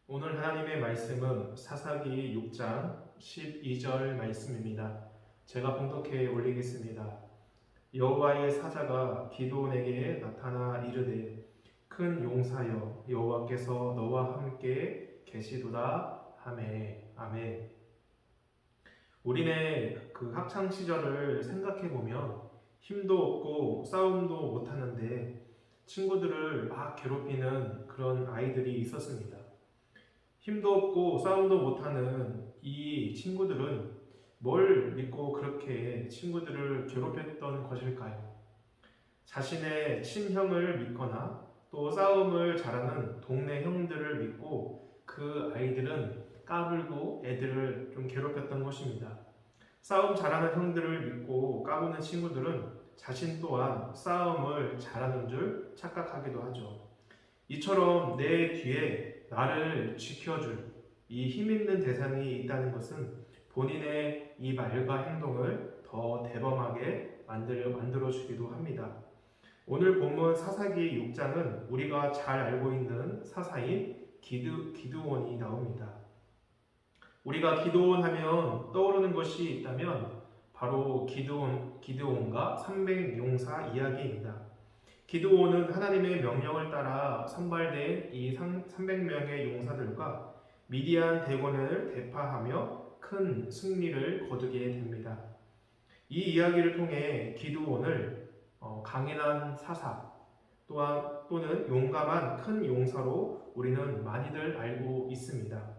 오늘 하나님의 말씀은 사사기 6장 12절 말씀입니다. 제가 봉독해 올리겠습니다. 여호와의 사자가 기드온에게 나타나 이르되 큰 용사여 여호와께서 너와 함께 계시도다 하매. 아멘. 우리네 학창 시절을 생각해 보면 힘도 없고 싸움도 못 하는데 친구들을 막 괴롭히는 그런 아이들이 있었습니다. 힘도 없고 싸움도 못하는 이 친구들은 뭘 믿고 그렇게 친구들을 괴롭혔던 것일까요? 자신의 친형을 믿거나 또 싸움을 잘하는 동네 형들을 믿고 그 아이들은 까불고 애들을 좀 괴롭혔던 것입니다. 싸움 잘하는 형들을 믿고 까부는 친구들은 자신 또한 싸움을 잘하는 줄 착각하기도 하죠. 이처럼 내 뒤에 나를 지켜줄 이 힘있는 대상이 있다는 것은 본인의 이 말과 행동을 더 대범하게 만들어 주기도 합니다. 오늘 본문 사사기 6장은 우리가 잘 알고 있는 사사인 기드온이 나옵니다. 우리가 기드온 하면 떠오르는 것이 있다면 바로 기드온과 300용사 이야기입니다. 기드온은 하나님의 명령을 따라 선발된 이 300명의 용사들과 미디안 대군을 대파하며 큰 승리를 거두게 됩니다. 이 이야기를 통해 기드온을 강인한 사사 또는 용감한 큰 용사로 우리는 많이들 알고 있습니다.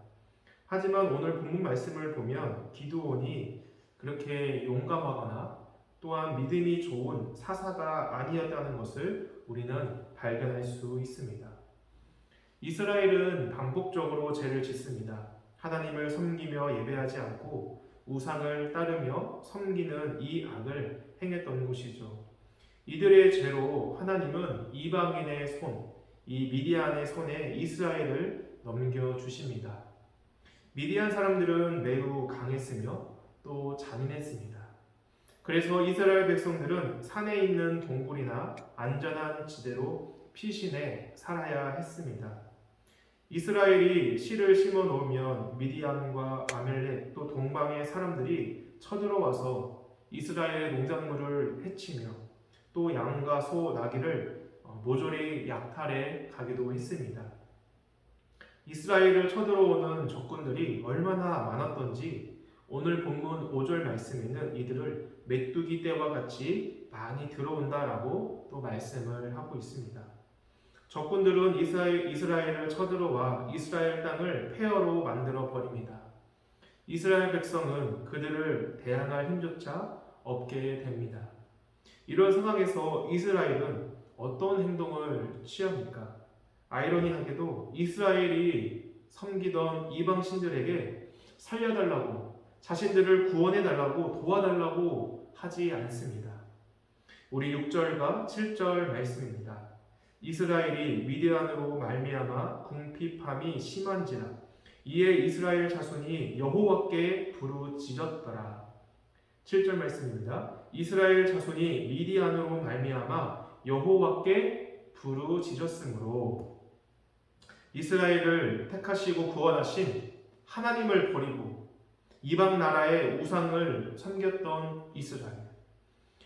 하지만 오늘 본문 말씀을 보면 기드온이 그렇게 용감하거나 또한 믿음이 좋은 사사가 아니었다는 것을 우리는 발견할 수 있습니다. 이스라엘은 반복적으로 죄를 짓습니다. 하나님을 섬기며 예배하지 않고 우상을 따르며 섬기는 이 악을 행했던 것이죠. 이들의 죄로 하나님은 이방인의 손, 이 미디안의 손에 이스라엘을 넘겨주십니다. 미디안 사람들은 매우 강했으며 또 잔인했습니다. 그래서 이스라엘 백성들은 산에 있는 동굴이나 안전한 지대로 피신해 살아야 했습니다. 이스라엘이 씨를 심어 놓으면 미디안과 아멜렉 또 동방의 사람들이 쳐들어와서 이스라엘 농작물을 해치며 또 양과 소, 나귀를 모조리 약탈해 가기도 했습니다. 이스라엘을 쳐들어오는 적군들이 얼마나 많았던지 오늘 본문 5절 말씀에는 이들을 메뚜기 떼와 같이 많이 들어온다라고 또 말씀을 하고 있습니다. 적군들은 이스라엘을 쳐들어와 이스라엘 땅을 폐허로 만들어 버립니다. 이스라엘 백성은 그들을 대항할 힘조차 없게 됩니다. 이런 상황에서 이스라엘은 어떤 행동을 취합니까? 아이러니하게도 이스라엘이 섬기던 이방 신들에게 살려달라고 자신들을 구원해달라고 도와달라고 하지 않습니다. 우리 6절과 7절 말씀입니다. 이스라엘이 미디안으로 말미암아 궁핍함이 심한지라 이에 이스라엘 자손이 여호와께 부르짖었더라. 7절 말씀입니다. 이스라엘 자손이 미디안으로 말미암아 여호와께 부르짖었으므로 이스라엘을 택하시고 구원하신 하나님을 버리고 이방 나라의 우상을 섬겼던 이스라엘,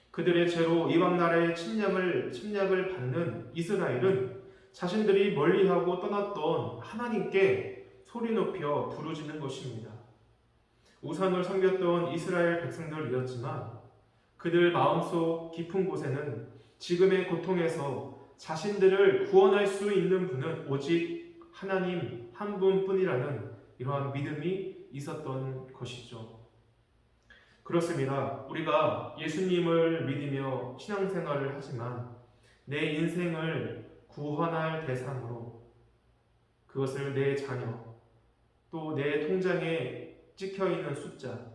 그들의 죄로 이방 나라의 침략을 받는 이스라엘은 자신들이 멀리하고 떠났던 하나님께 소리 높여 부르짖는 것입니다. 우상을 섬겼던 이스라엘 백성들이었지만 그들 마음속 깊은 곳에는 지금의 고통에서 자신들을 구원할 수 있는 분은 오직 하나님 한 분뿐이라는 이러한 믿음이 있었던 것이죠. 그렇습니다. 우리가 예수님을 믿으며 신앙생활을 하지만 내 인생을 구원할 대상으로 그것을 내 자녀, 또 내 통장에 찍혀있는 숫자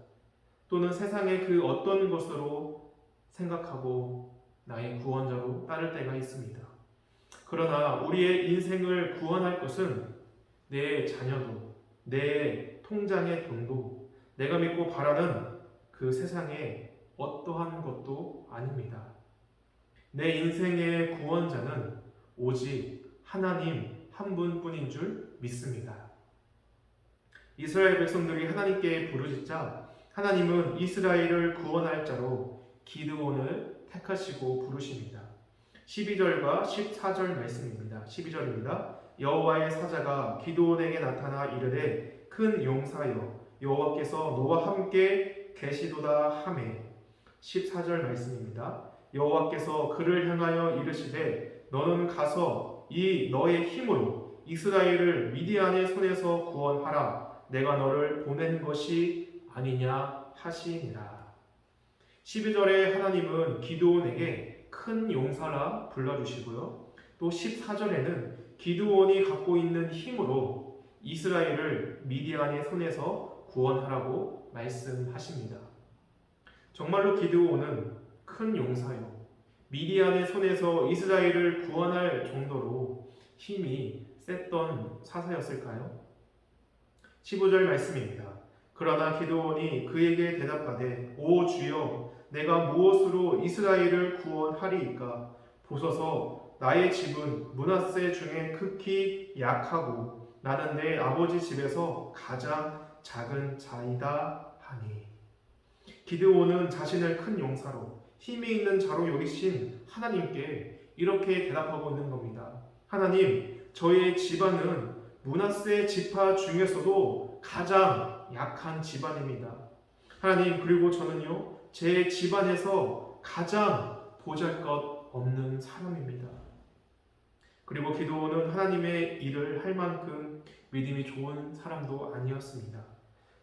또는 세상의 그 어떤 것으로 생각하고 나의 구원자로 따를 때가 있습니다. 그러나 우리의 인생을 구원할 것은 내 자녀도 내 통장의 돈도 내가 믿고 바라는 그 세상에 어떠한 것도 아닙니다. 내 인생의 구원자는 오직 하나님 한 분뿐인 줄 믿습니다. 이스라엘 백성들이 하나님께 부르짖자 하나님은 이스라엘을 구원할 자로 기드온을 택하시고 부르십니다. 12절과 14절 말씀입니다. 12절입니다. 여호와의 사자가 기드온에게 나타나 이르되 큰 용사여 여호와께서 너와 함께 계시도다 하매. 14절 말씀입니다. 여호와께서 그를 향하여 이르시되 너는 가서 이 너의 힘으로 이스라엘을 미디안의 손에서 구원하라. 내가 너를 보낸 것이 아니냐 하시니라. 12절에 하나님은 기드온에게 큰 용사라 불러주시고요. 또 14절에는 기드온이 갖고 있는 힘으로 이스라엘을 미디안의 손에서 구원하라고 말씀하십니다. 정말로 기드온은 큰 용사요, 미디안의 손에서 이스라엘을 구원할 정도로 힘이 셌던 사사였을까요? 15절 말씀입니다. 그러나 기드온이 그에게 대답하되 오 주여 내가 무엇으로 이스라엘을 구원하리이까? 보소서 나의 집은 므낫세 중에 극히 약하고 나는 내 아버지 집에서 가장 작은 자이다 하니. 기드온은 자신을 큰 용사로 힘이 있는 자로 여기신 하나님께 이렇게 대답하고 있는 겁니다. 하나님, 저의 집안은 므낫세 지파 중에서도 가장 약한 집안입니다. 하나님, 그리고 저는요 제 집안에서 가장 보잘것없는 사람입니다. 그리고 기드온은 하나님의 일을 할 만큼 믿음이 좋은 사람도 아니었습니다.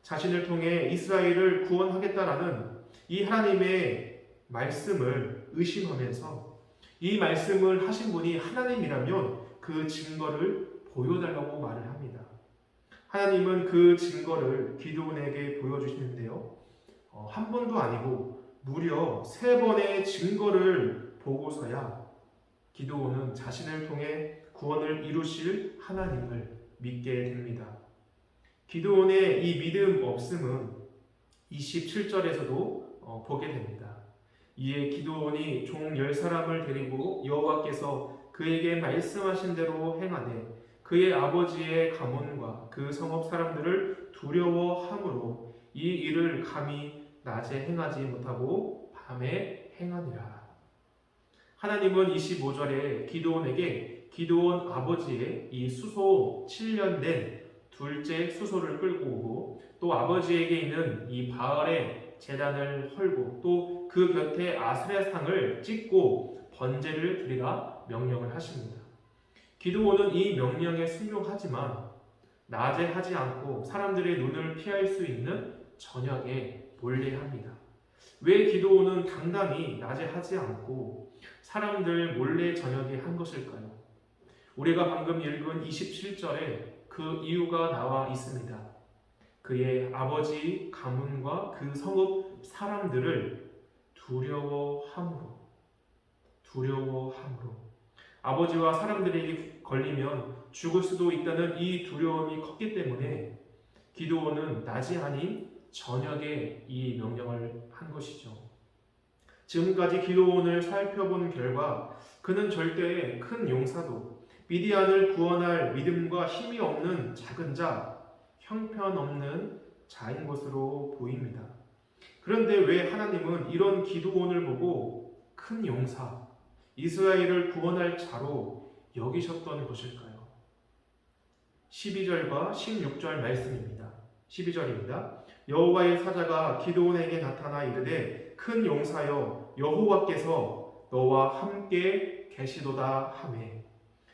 자신을 통해 이스라엘을 구원하겠다라는 이 하나님의 말씀을 의심하면서 이 말씀을 하신 분이 하나님이라면 그 증거를 보여달라고 말을 합니다. 하나님은 그 증거를 기드온에게 보여주시는데요. 한 번도 아니고 무려 3번의 증거를 보고서야 기드온은 자신을 통해 구원을 이루실 하나님을 믿게 됩니다. 기드온의 이 믿음 없음은 27절에서도 보게 됩니다. 이에 기드온이 종 10사람을 데리고 여호와께서 그에게 말씀하신 대로 행하되 그의 아버지의 가문과 그 성읍 사람들을 두려워함으로 이 일을 감히 낮에 행하지 못하고 밤에 행하니라. 하나님은 25절에 기드온에게 기드온 아버지의 이 수소 7년 된 둘째 수소를 끌고 오고 또 아버지에게 있는 이 바알의 제단을 헐고 또 그 곁에 아스레상을 찍고 번제를 드리라 명령을 하십니다. 기드온은 이 명령에 순종하지만 낮에 하지 않고 사람들의 눈을 피할 수 있는 저녁에 몰래 합니다. 왜 기드온은 당당히 낮에 하지 않고 사람들 몰래 저녁에 한 것일까요? 우리가 방금 읽은 27절에 그 이유가 나와 있습니다. 그의 아버지 가문과 그 성읍 사람들을 두려워함으로 아버지와 사람들에게 걸리면 죽을 수도 있다는 이 두려움이 컸기 때문에 기드온은 낮이 아닌 저녁에 이 명령을 한 것이죠. 지금까지 기드온을 살펴본 결과 그는 절대 큰 용사도 미디안을 구원할 믿음과 힘이 없는 작은 자, 형편없는 자인 것으로 보입니다. 그런데 왜 하나님은 이런 기드온을 보고 큰 용사, 이스라엘을 구원할 자로 여기셨던 것일까요? 12절과 16절 말씀입니다. 12절입니다. 여호와의 사자가 기드온에게 나타나 이르되 큰 용사여 여호와께서 너와 함께 계시도다 하매.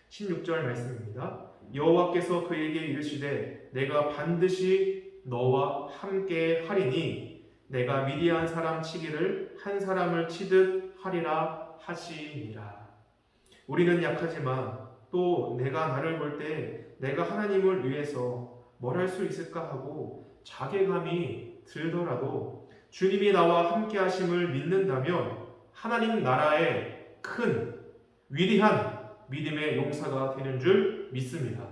16절 말씀입니다. 여호와께서 그에게 이르시되 내가 반드시 너와 함께 하리니 내가 미디안 사람 치기를 한 사람을 치듯 하리라 하시니라. 우리는 약하지만 또 내가 나를 볼 때 내가 하나님을 위해서 뭘 할 수 있을까 하고 자괴감이 들더라도 주님이 나와 함께 하심을 믿는다면 하나님 나라의 큰 위대한 믿음의 용사가 되는 줄 믿습니다.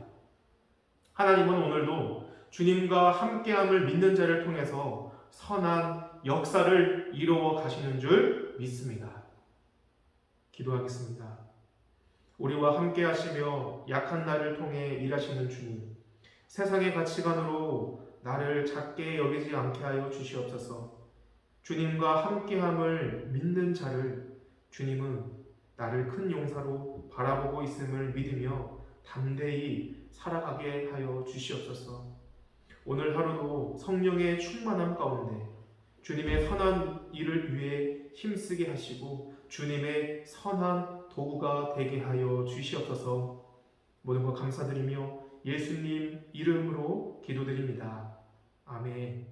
하나님은 오늘도 주님과 함께함을 믿는 자를 통해서 선한 역사를 이루어 가시는 줄 믿습니다. 기도하겠습니다. 우리와 함께 하시며 약한 나를 통해 일하시는 주님, 세상의 가치관으로 나를 작게 여기지 않게 하여 주시옵소서. 주님과 함께함을 믿는 자를 주님은 나를 큰 용사로 바라보고 있음을 믿으며 담대히 살아가게 하여 주시옵소서. 오늘 하루도 성령의 충만함 가운데 주님의 선한 일을 위해 힘쓰게 하시고 주님의 선한 도구가 되게 하여 주시옵소서. 모든 것 감사드리며 예수님 이름으로 기도드립니다. 아멘.